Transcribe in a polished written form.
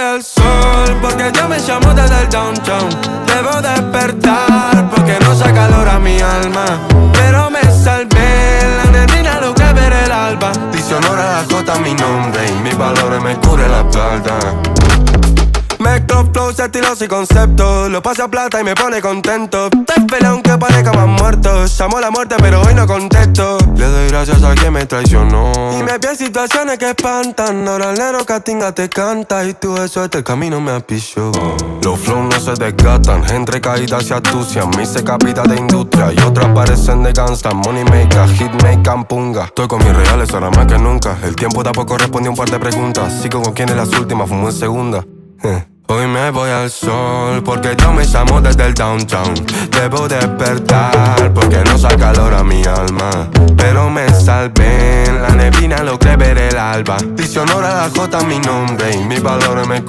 El sol, porque yo me llamo desde el downtown. Debo despertar, porque no se acalora mi alma. Pero me salvé, la neblina logré ver el alba. Dice honor a la J mi nombre y mis valores me cubre la espalda. Mezclo flows, estilos y conceptos. Lo paso a plata y me pone contento. Te pelea aunque parezca más muerto. Llamo a la muerte pero hoy no contesto. Le doy gracias a quien me traicionó. Y me vi en situaciones que espantan. Ahora el negro Catinga te canta. Y tú eso este camino me apichó. Los flows no se desgastan. Entre caídas y astucias. Me hice capita de industria. Y otras parecen de gangsta. Money maker, hit maker, punga. Estoy con mis reales ahora más que nunca. El tiempo tampoco respondió un par de preguntas. Sigo con quien es las últimas, fumo en segunda. Hoy me voy al sol, porque yo me llamo desde el downtown. Debo despertar, porque no se acalora mi alma. Pero me salvé, en la neblina logré ver el alba. Dice honor a la J mi nombre y mis valores me